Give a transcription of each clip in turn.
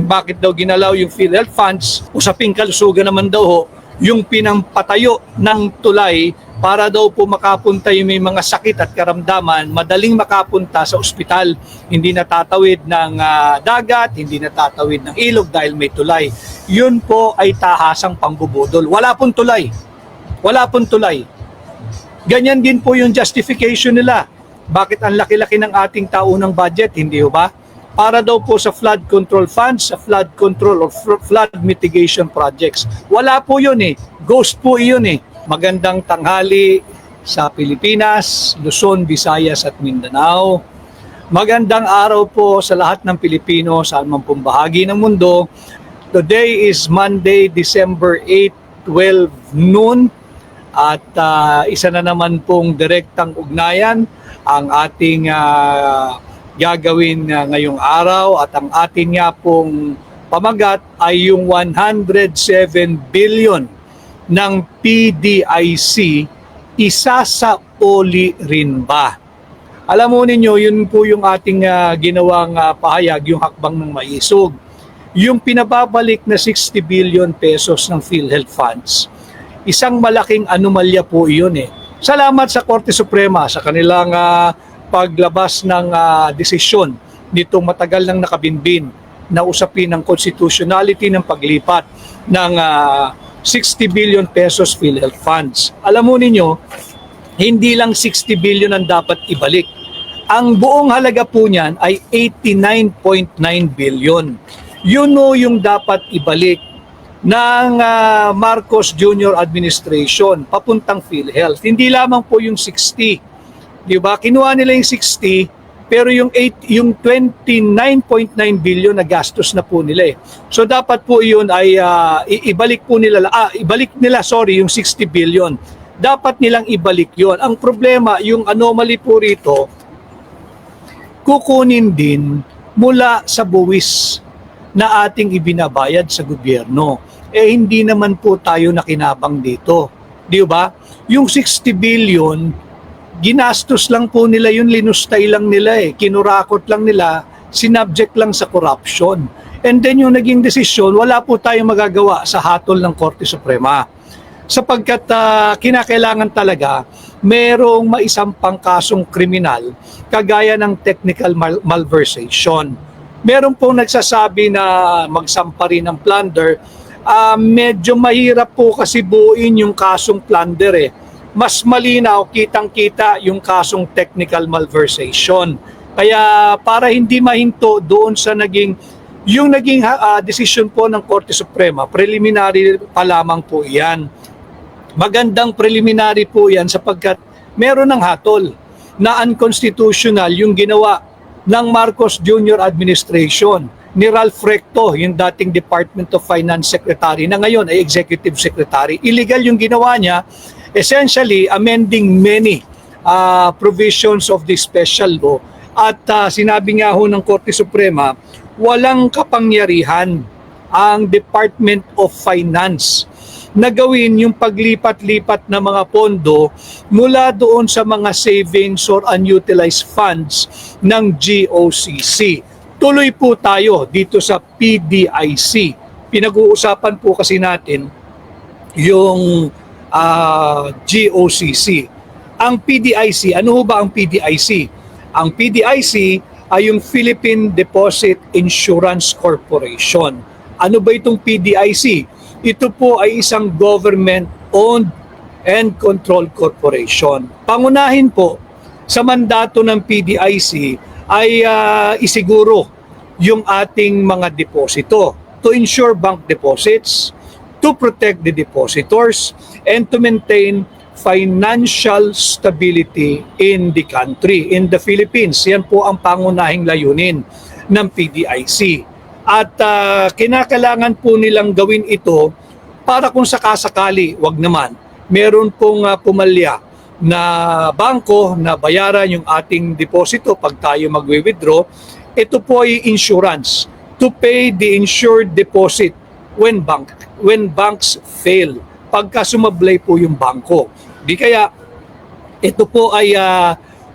Bakit daw ginalaw yung PhilHealth funds? Usaping kalusugan naman daw ho, yung pinampatayo ng tulay para daw po makapunta yung may mga sakit at karamdaman, madaling makapunta sa ospital. Hindi natatawid ng dagat, hindi natatawid ng ilog dahil may tulay. Yun po ay tahasang pangbubudol. Wala pong tulay. Wala pong tulay. Ganyan din po yung justification nila. Bakit ang laki-laki ng ating taunang budget? Hindi ba? Para daw po sa flood control funds, sa flood control or flood mitigation projects. Wala po yun eh. Ghost po yun eh. Magandang tanghali sa Pilipinas, Luzon, Visayas at Mindanao. Magandang araw po sa lahat ng Pilipino sa anumang pong bahagi ng mundo. Today is Monday, December 8, 12 noon. At isa na naman pong direktang ugnayan ang ating gagawin ngayong araw at ang atin nga pong pamagat ay yung 107 billion ng PDIC, isasapoli rin ba? Alam mo ninyo, yun po yung ating ginawang pahayag, yung hakbang ng maisog. Yung pinababalik na 60 billion pesos ng PhilHealth funds, isang malaking anomalya po iyon eh. Salamat sa Korte Suprema sa kanilang paglabas ng desisyon nitong matagal nang nakabinbin na usapin ng constitutionality ng paglipat ng 60 billion pesos PhilHealth funds. Alam mo ninyo, hindi lang 60 billion ang dapat ibalik. Ang buong halaga po niyan ay 89.9 billion. Yun o yung dapat ibalik ng Marcos Jr. Administration papuntang PhilHealth. Hindi lamang po yung 60. Di ba? Kinuha nila yung 60 pero yung 29.9 billion na gastos na po nila eh. So dapat po yun ay ibalik nila yung 60 billion. Dapat nilang ibalik yun. Ang problema, yung anomaly po rito, kukunin din mula sa buwis na ating ibinabayad sa gobyerno. Eh hindi naman po tayo nakinabang dito. Di ba? Yung 60 billion, ginastos lang po nila yun, linustay lang nila eh. Kinurakot lang nila, sinubject lang sa corruption. And then yung naging desisyon, wala po tayong magagawa sa hatol ng Korte Suprema. Sapagkat kinakailangan talaga merong maisampang kasong kriminal kagaya ng technical malversation. Meron pong nagsasabi na magsampa rin ng plunder. Medyo mahirap po kasi buuin yung kasong plunder eh. Mas malinaw, kitang-kita yung kasong technical malversation. Kaya para hindi mahinto doon sa naging decision po ng Korte Suprema, preliminary pa lamang po yan. Magandang preliminary po yan sapagkat meron ng hatol na unconstitutional yung ginawa ng Marcos Jr. Administration ni Ralph Recto, yung dating Department of Finance Secretary na ngayon ay Executive Secretary. Illegal yung ginawa niya, essentially amending many provisions of the special law. At sinabi nga ho ng Korte Suprema, walang kapangyarihan ang Department of Finance na gawin yung paglipat-lipat ng mga pondo mula doon sa mga savings or unutilized funds ng GOCC. Tuloy po tayo dito sa PDIC. Pinag-uusapan po kasi natin yung GOCC. Ang PDIC, ano ba ang PDIC? Ang PDIC ay yung Philippine Deposit Insurance Corporation. Ano ba itong PDIC? Ito po ay isang government-owned and controlled corporation. Pangunahin po sa mandato ng PDIC ay isiguro yung ating mga deposito to ensure bank deposits, to protect the depositors, and to maintain financial stability in the country, in the Philippines. Yan po ang pangunahing layunin ng PDIC. At kinakailangan po nilang gawin ito para kung sakasakali, wag naman, meron pong pumalya na bangko na bayaran yung ating deposito pag tayo magwi-withdraw. Ito po ay insurance to pay the insured deposit when banks fail, pagka sumablay po yung bangko. Di kaya ito po ay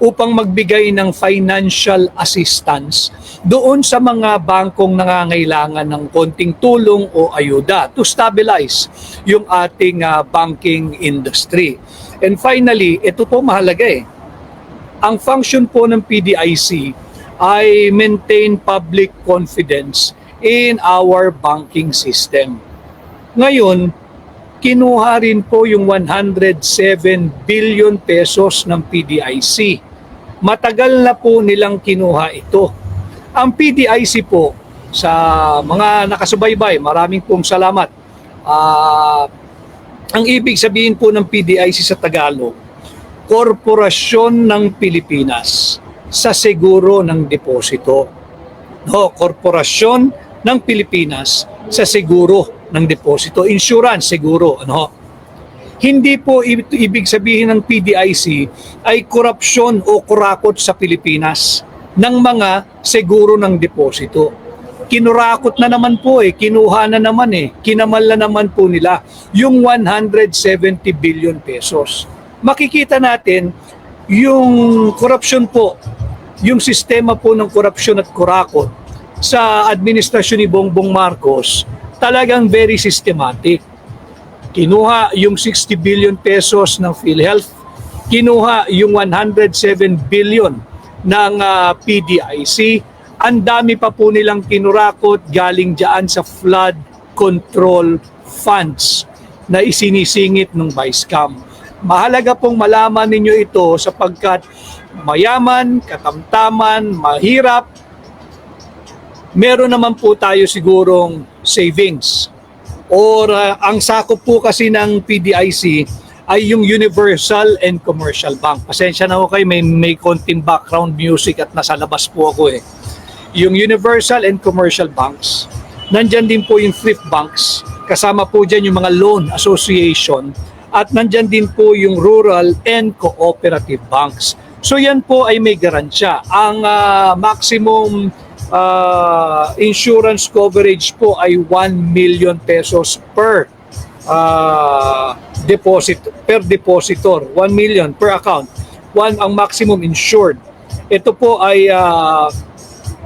upang magbigay ng financial assistance doon sa mga bangkong nangangailangan ng konting tulong o ayuda to stabilize yung ating banking industry. And finally, ito po mahalaga eh. Ang function po ng PDIC ay maintain public confidence in our banking system. Ngayon, kinuha rin po yung 107 billion pesos ng PDIC. Matagal na po nilang kinuha ito. Ang PDIC po, sa mga nakasubaybay, maraming pong salamat. Ang ibig sabihin po ng PDIC sa Tagalog, Korporasyon ng Pilipinas sa Seguro ng Deposito. No, Korporasyon ng Pilipinas sa Seguro ng Deposito. Insurance, seguro. Ano? Hindi po ibig sabihin ng PDIC ay korupsyon o kurakot sa Pilipinas ng mga seguro ng deposito. Kinurakot na naman po kinuha na naman kinamal na naman po nila yung 170 billion pesos. Makikita natin yung korupsyon po, yung sistema po ng korupsyon at kurakot sa administrasyon ni Bongbong Marcos, talagang very systematic. Kinuha yung 60 billion pesos ng PhilHealth, kinuha yung 107 billion ng PDIC, ang dami pa po nilang kinurakot galing dyan sa flood control funds na isinisingit ng Vice-Cam. Mahalaga pong malaman ninyo ito sapagkat mayaman, katamtaman, mahirap, meron naman po tayo sigurong savings. Or ang sakop po kasi ng PDIC ay yung Universal and Commercial Bank. Pasensya na ako kayo, may konting background music at nasa labas po ako Yung Universal and Commercial Banks, nandyan din po yung thrift banks, kasama po dyan yung mga loan association, at nandyan din po yung rural and cooperative banks. So yan po ay may garansya. Ang maximum insurance coverage po ay 1 million pesos per depositor, 1 million per account. Ang maximum insured. Ito po ay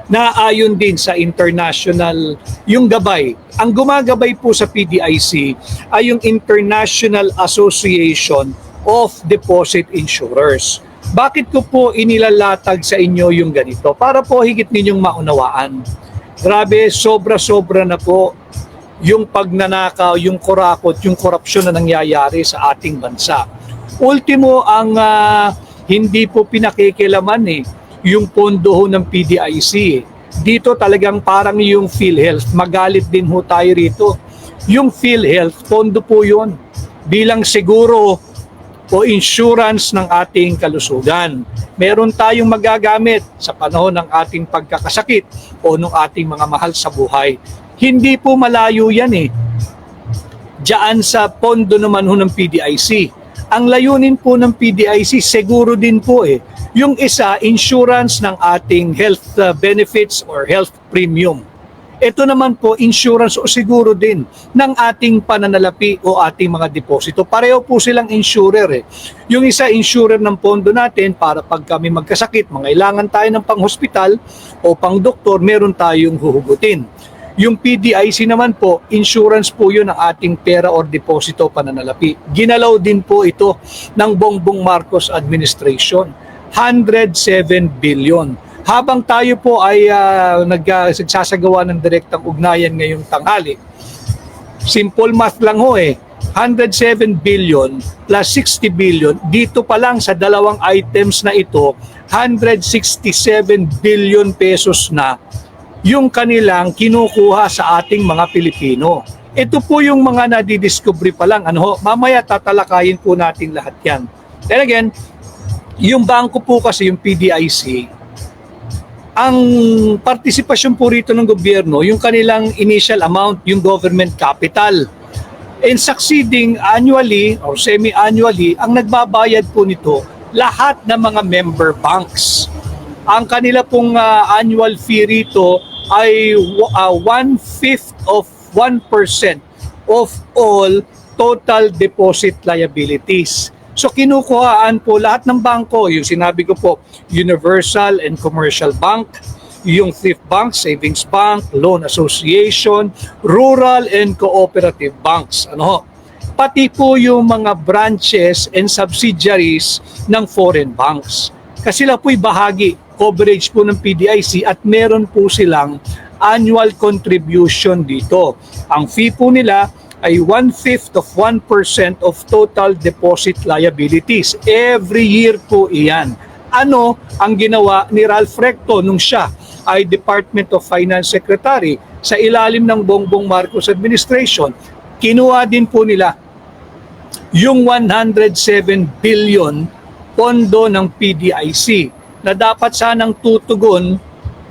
naayon din sa international yung gabay. Ang gumagabay po sa PDIC ay yung International Association of Deposit Insurers. Bakit ko po inilalatag sa inyo yung ganito? Para po higit ninyong maunawaan. Grabe, sobra-sobra na po yung pagnanakaw, yung kurakot, yung korupsyon na nangyayari sa ating bansa. Ultimo, ang hindi po pinakikilaman yung pondo ng PDIC. Dito talagang parang yung PhilHealth, magalit din ho tayo rito. Yung PhilHealth, pondo po yun bilang seguro o insurance ng ating kalusugan. Meron tayong magagamit sa panahon ng ating pagkakasakit o ng ating mga mahal sa buhay. Hindi po malayo yan Diyan sa pondo naman ho ng PDIC. Ang layunin po ng PDIC, seguro din po Yung isa, insurance ng ating health benefits or health premium. Ito naman po, insurance o seguro din ng ating pananalapi o ating mga deposito. Pareho po silang insurer Yung isa, insurer ng pondo natin para pag kami magkasakit, mangailangan tayo ng pang-hospital o pang-doktor, meron tayong huhugutin. Yung PDIC naman po, insurance po yun ng ating pera or deposito pananalapi. Ginalaw din po ito ng Bongbong Marcos administration. 107 billion. Habang tayo po ay nagsasagawa ng direktang ugnayan ngayong tanghali, simple math lang 107 billion plus 60 billion, dito pa lang sa dalawang items na ito, 167 billion pesos na yung kanilang kinukuha sa ating mga Pilipino. Ito po yung mga nadidiscovery pa lang. Mamaya tatalakayin po natin lahat yan. Then again, yung bangko po kasi, yung PDIC, ang partisipasyon po rito ng gobyerno, yung kanilang initial amount, yung government capital. And succeeding annually or semi-annually, ang nagbabayad po nito, lahat ng mga member banks. Ang kanila pong annual fee rito ay 1/5 of 1% of all total deposit liabilities. So kinukuhaan po lahat ng bangko, yung sinabi ko po, Universal and Commercial Bank, yung Thrift Bank, Savings Bank, Loan Association, Rural and Cooperative Banks. Pati po yung mga branches and subsidiaries ng foreign banks. Kasi sila po'y bahagi, coverage po ng PDIC at meron po silang annual contribution dito. Ang fee po nila ay 1/5 of 1% of total deposit liabilities. Every year po iyan. Ano ang ginawa ni Ralph Recto nung siya ay Department of Finance Secretary sa ilalim ng Bongbong Marcos administration? Kinuha din po nila yung 107 billion pondo ng PDIC na dapat sanang tutugon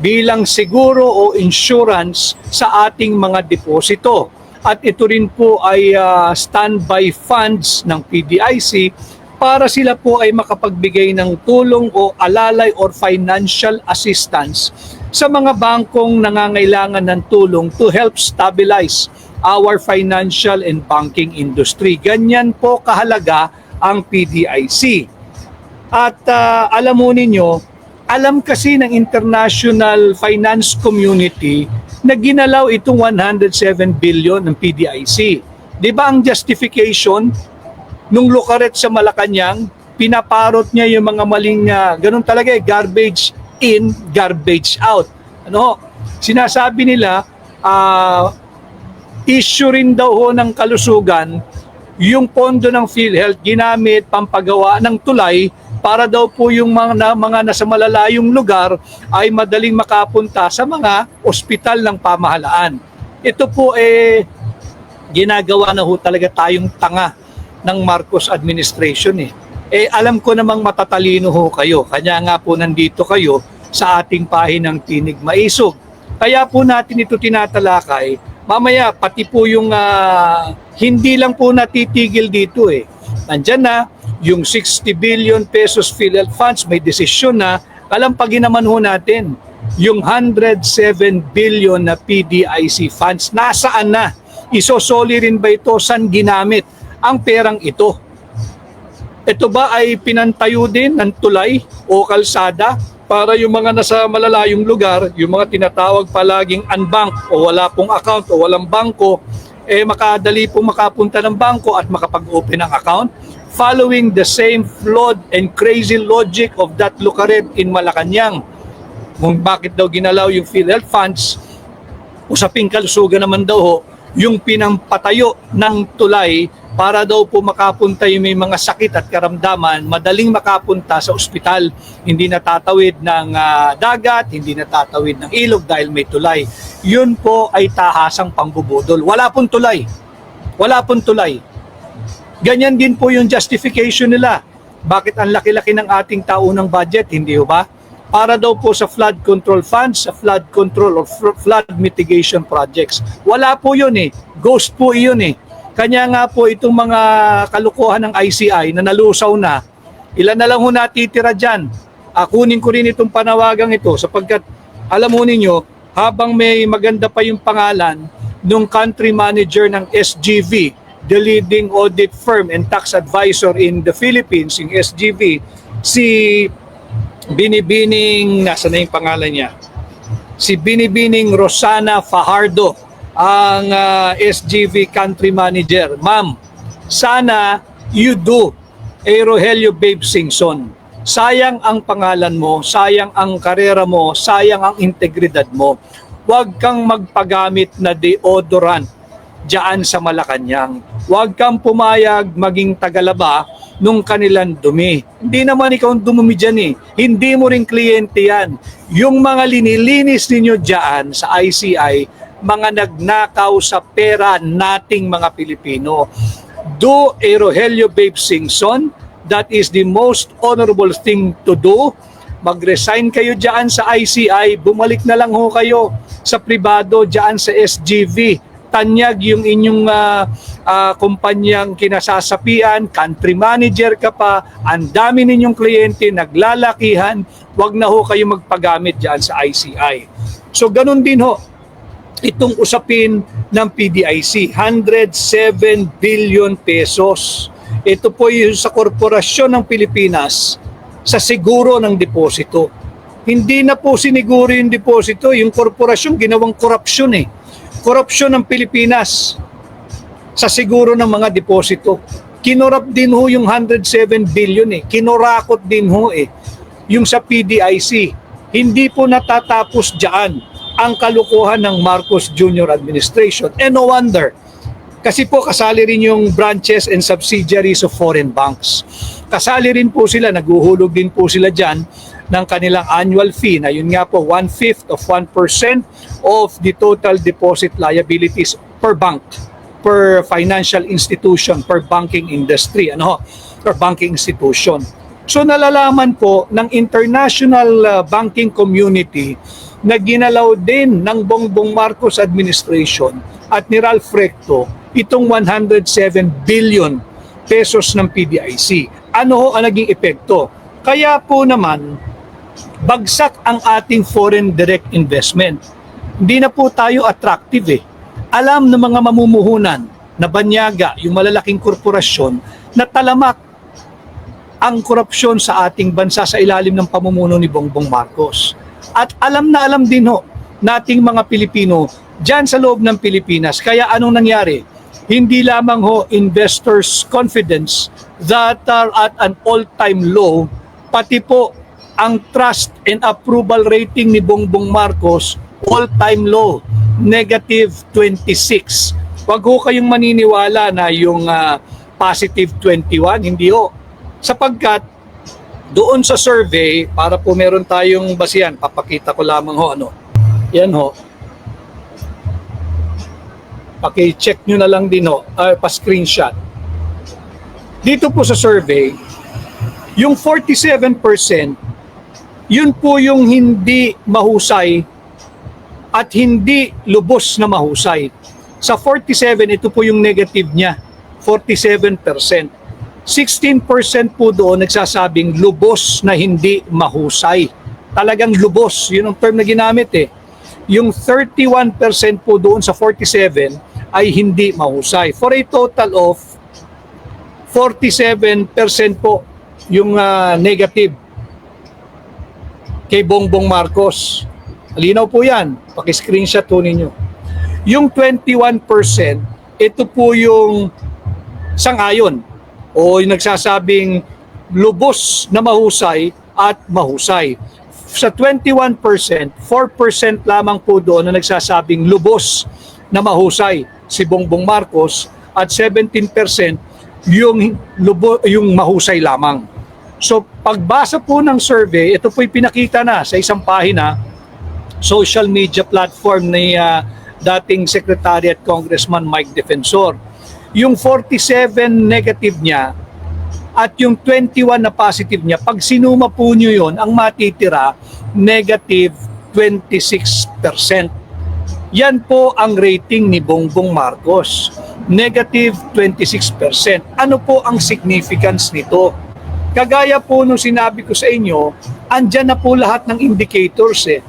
bilang seguro o insurance sa ating mga deposito. At ito rin po ay standby funds ng PDIC para sila po ay makapagbigay ng tulong o alalay or financial assistance sa mga bangkong nangangailangan ng tulong to help stabilize our financial and banking industry. Ganyan po kahalaga ang PDIC. At alam mo ninyo, alam kasi ng international finance community na ginalaw itong 107 billion ng PDIC. Di ba ang justification nung Lucaret sa Malacanang, pinaparot niya yung mga maling, ganun talaga garbage in, garbage out. Sinasabi nila, issue rin daw ho ng kalusugan, yung pondo ng PhilHealth ginamit pampagawa ng tulay para daw po yung mga nasa malalayong lugar ay madaling makapunta sa mga ospital ng pamahalaan. Ito po ginagawa na ho talaga tayong tanga ng Marcos administration . Alam ko namang matatalino ho kayo, kanya nga po nandito kayo sa ating pahinang Tinig Maisog. Kaya po natin ito tinatalakay. Mamaya pati po yung hindi lang po natitigil dito . Nandyan na yung 60 billion pesos PhilHealth funds, may desisyon na, kalampagin naman ho natin yung 107 billion na PDIC funds. Nasaan na? Isosoli rin ba ito? Saan ginamit ang perang ito? Ito ba ay pinantayo din ng tulay o kalsada para yung mga nasa malalayong lugar, yung mga tinatawag palaging unbank o wala pong account o walang bangko, makadali pong makapunta ng bangko at makapag-open ng account? Following the same flawed and crazy logic of that Lucaret in Malacanang. Kung bakit daw ginalaw yung PhilHealth funds, usaping kalusugan naman daw ho, yung pinampatayo ng tulay para daw po makapunta yung may mga sakit at karamdaman, madaling makapunta sa ospital. Hindi natatawid ng dagat, hindi natatawid ng ilog dahil may tulay. Yun po ay tahasang pangbubudol. Wala pong tulay. Wala pong tulay. Ganyan din po yung justification nila. Bakit ang laki-laki ng ating taunang budget, hindi ba? Para daw po sa flood control funds, sa flood control or flood mitigation projects. Wala po yun . Ghost po yun . Kanya nga po itong mga kalukuhan ng ICI na nalusaw na, ilan na lang ho natitira dyan. Kunin ko rin itong panawagang ito sapagkat alam mo ninyo, habang may maganda pa yung pangalan nung country manager ng SGV, the leading audit firm and tax advisor in the Philippines, yung SGV, si Binibining, nasa na yung pangalan niya? Si Binibining Rosana Fajardo, ang SGV country manager. Ma'am, sana you do Rogelio Babe Singson. Sayang ang pangalan mo, sayang ang karera mo, sayang ang integridad mo. Huwag kang magpagamit na deodorant diyan sa Malacanang. Huwag kang pumayag maging tagalaba nung kanilang dumi. Hindi naman ikaw ang dumumi dyan . Hindi mo rin kliyente yan. Yung mga linilinis ninyo diyan sa ICI, mga nagnakaw sa pera nating mga Pilipino. Do a Rogelio Babe Singson. That is the most honorable thing to do. Mag-resign kayo diyan sa ICI. Bumalik na lang ho kayo sa pribado diyan sa SGV. Tanyag yung inyong kumpanyang kinasasapian, country manager ka pa, ang dami ninyong kliyente, naglalakihan, wag na ho kayo magpagamit dyan sa ICI. So ganun din ho, itong usapin ng PDIC, 107 billion pesos. Ito po yung sa Korporasyon ng Pilipinas sa siguro ng deposito. Hindi na po siniguro yung deposito, yung korporasyon ginawang korupsyon eh. Korupsyon ng Pilipinas sa siguro ng mga deposito. Kinurap din ho yung 107 billion eh. Kinurakot din ho eh. Yung sa PDIC. Hindi po natatapos dyan ang kalukuhan ng Marcos Jr. administration. And no wonder. Kasi po kasali rin yung branches and subsidiaries of foreign banks. Kasali rin po sila, naguhulog din po sila dyan ng kanilang annual fee na yun nga po 1/5 of 1% of the total deposit liabilities per bank, per financial institution, per banking industry, per banking institution. So nalalaman po ng international banking community na ginalaw din ng Bongbong Marcos administration at ni Ralph Recto itong 107 billion pesos ng PDIC. Ano ho ang naging epekto? Kaya po naman, bagsak ang ating foreign direct investment. Hindi na po tayo attractive eh. Alam ng mga mamumuhunan na banyaga, yung malalaking korporasyon, na talamak ang korupsyon sa ating bansa sa ilalim ng pamumuno ni Bongbong Marcos. At alam na alam din ho nating mga Pilipino dyan sa loob ng Pilipinas. Kaya anong nangyari? Hindi lamang ho investors' confidence that are at an all-time low, pati po ang trust and approval rating ni Bongbong Marcos all-time low, -26. Huwag ho kayong maniniwala na yung +21, hindi ho. Sapagkat doon sa survey, para po meron tayong basihan, papakita ko lamang ho Yan ho. Paki-check nyo na lang din ho, pa-screenshot. Dito po sa survey, yung 47%, yun po yung hindi mahusay at hindi lubos na mahusay. Sa 47, ito po yung negative niya, 47%. 16% po doon nagsasabing lubos na hindi mahusay. Talagang lubos, yun ang term na ginamit eh. Yung 31% po doon sa 47 ay hindi mahusay. For a total of 47% po yung negative kay Bongbong Marcos. Malinaw po yan. Paki-screenshot po ninyo. Yung 21%, ito po yung sang-ayon o yung nagsasabing lubos na mahusay at mahusay. Sa 21%, 4% lamang po doon na nagsasabing lubos na mahusay si Bongbong Marcos at 17% yung mahusay lamang. So pagbasa po ng survey, ito po'y pinakita na sa isang pahina, social media platform ni dating Secretary at Congressman Mike Defensor. Yung 47 negative niya at yung 21 na positive niya, pag sinuma po nyo yun, ang matitira, negative 26%. Yan po ang rating ni Bongbong Marcos, negative 26%. Ano po ang significance nito? Kagaya po nung sinabi ko sa inyo, andyan na po lahat ng indicators eh.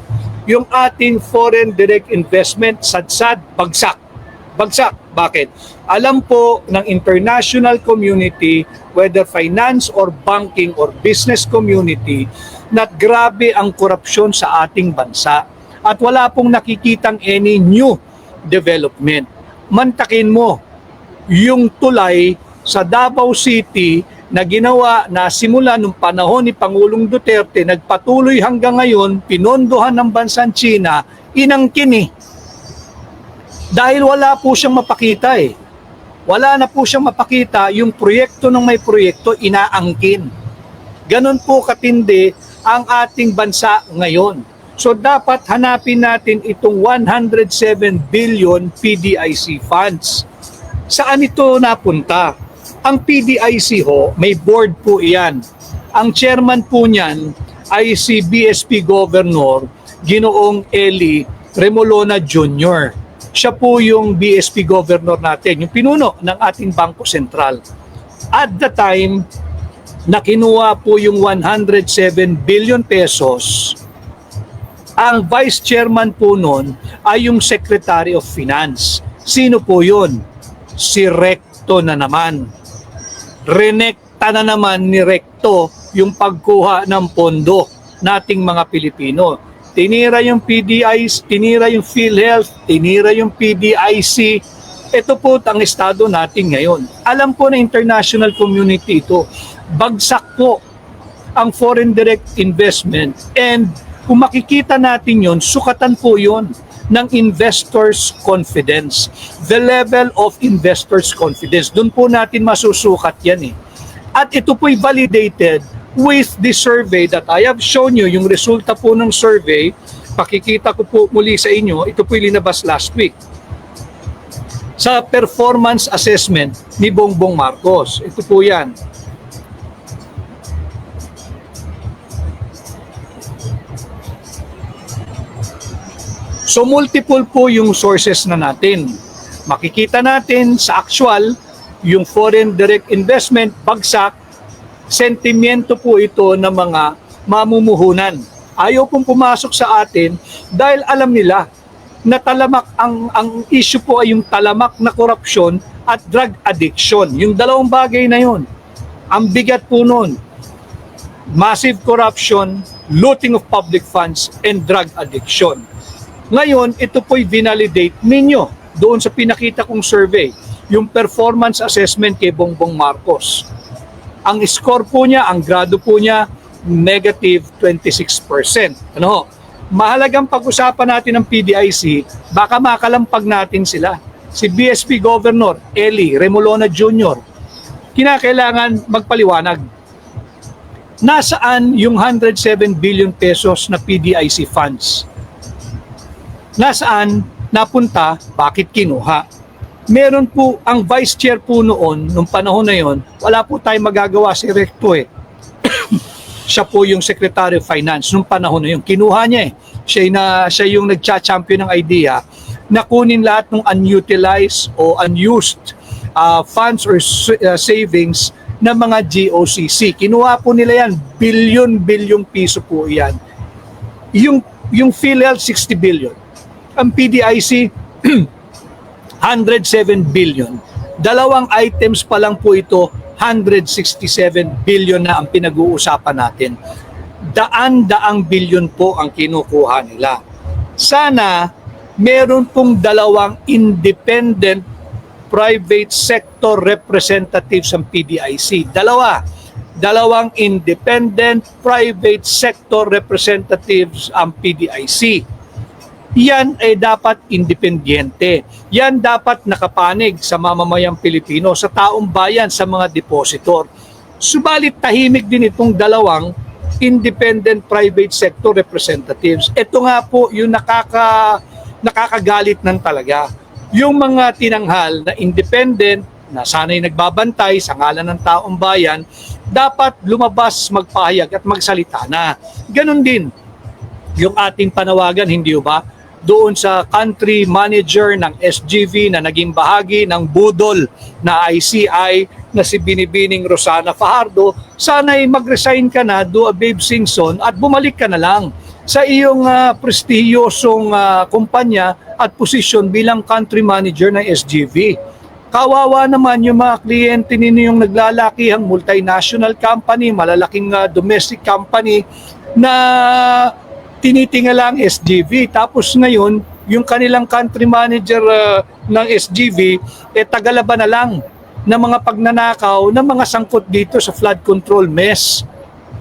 Yung ating foreign direct investment, sadsad, bagsak. Bagsak. Bakit? Alam po ng international community, whether finance or banking or business community, na grabe ang korupsyon sa ating bansa. At wala pong nakikitang any new development. Mantakin mo, yung tulay sa Davao City na ginawa na simula nung panahon ni Pangulong Duterte, nagpatuloy hanggang ngayon, pinondohan ng bansang China, inangkin eh. Dahil wala po siyang mapakita eh. Wala na po siyang mapakita, yung proyekto ng may proyekto, inaangkin. Ganon po katindi ang ating bansa ngayon. So dapat hanapin natin itong 107 billion PDIC funds. Saan ito napunta? Ang PDIC ho, may board po iyan. Ang chairman po niyan ay si BSP Governor Ginoong Eli Remolona Jr. Siya po yung BSP Governor natin, yung pinuno ng ating Bangko Sentral. At the time na kinuha po yung 107 billion pesos, ang vice chairman po nun ay yung Secretary of Finance. Sino po yun? Si Recto na naman. renekta na naman ni Recto yung pagkuha ng pondo nating mga Pilipino. Tinira yung PDIC, tinira yung PhilHealth, tinira yung PDIC. Ito po ang estado natin ngayon. Alam po na international community ito. Bagsak po ang foreign direct investment, and kung makikita natin yon, sukatan po yon ng investors' confidence. The level of investors' confidence. Doon po natin masusukat yan eh. At ito po'y validated with the survey that I have shown you. Yung resulta po ng survey, pakikita ko po muli sa inyo, ito po'y linabas last week sa performance assessment ni Bongbong Marcos. Ito po yan. So multiple po yung sources na natin. Makikita natin sa actual, yung foreign direct investment, bagsak, sentimiento po ito ng mga mamumuhunan. Ayaw pong pumasok sa atin dahil alam nila na talamak, ang issue po ay yung talamak na korupsyon at drug addiction. Yung dalawang bagay na yun, ang bigat po nun. Massive corruption, looting of public funds, and drug addiction. Ngayon, ito po'y vinalidate ninyo doon sa pinakita kong survey, yung performance assessment kay Bongbong Marcos. Ang score po niya, ang grado po niya, negative 26%. Ano? Mahalagang pag-usapan natin ng PDIC, baka makalampag natin sila. Si BSP Governor Eli Remolona Jr., kinakailangan magpaliwanag. Nasaan yung 107 billion pesos na PDIC funds? Nasaan napunta, bakit kinuha? Meron po ang vice chair po noon, nung panahon na yon, wala po tayong magagawa si Recto eh. Siya po yung Secretary of Finance nung panahon na yun. Kinuha niya eh. Siya yung nagcha-champion ng idea na kunin lahat ng unutilized o unused funds or savings ng mga GOCC. Kinuha po nila yan, billion piso po yan. Yung PhilHealth, 60 billion. Ang PDIC, 107 billion. Dalawang items pa lang po ito, 167 billion na ang pinag-uusapan natin. Daan-daang billion po ang kinukuha nila. Sana meron pong dalawang independent private sector representatives ang PDIC. Dalawang independent private sector representatives ang PDIC. Yan ay dapat independyente. Yan dapat nakapanig sa mamamayang Pilipino, sa taong bayan, sa mga depositor. Subalit tahimik din itong dalawang independent private sector representatives. Ito nga po yung nakakagalit ng talaga. Yung mga tinanghal na independent, na sana'y nagbabantay sa ngalan ng taong bayan, dapat lumabas, magpahayag at magsalita na. Ganon din yung ating panawagan, hindi ba? Doon sa country manager ng SGV na naging bahagi ng budol na ICI na si Binibining Rosana Fajardo, sana'y mag-resign ka na, do a Babe Singson, at bumalik ka na lang sa iyong prestihiyosong kumpanya at posisyon bilang country manager ng SGV. Kawawa naman yung mga kliyente ninyo yung naglalakihang multinational company, malalaking domestic company na tinitingala ang SGV. Tapos ngayon, yung kanilang country manager ng SGV, tagalaban na lang ng mga pagnanakaw ng mga sangkot dito sa flood control mess.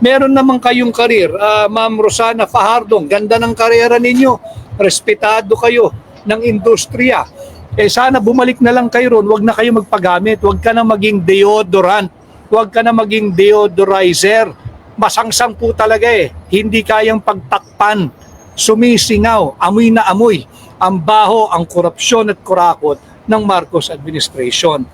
Meron naman kayong karir, Ma'am Rosana Fajardo, ganda ng karera ninyo, respetado kayo ng industriya. Sana bumalik na lang kayo ron, wag na kayo magpagamit, wag ka na maging deodorant, wag ka na maging deodorizer. Masangsang po talaga eh. Hindi kayang pagtakpan. Sumisingaw, amoy na amoy ang baho, ang korupsyon at kurakot ng Marcos administration.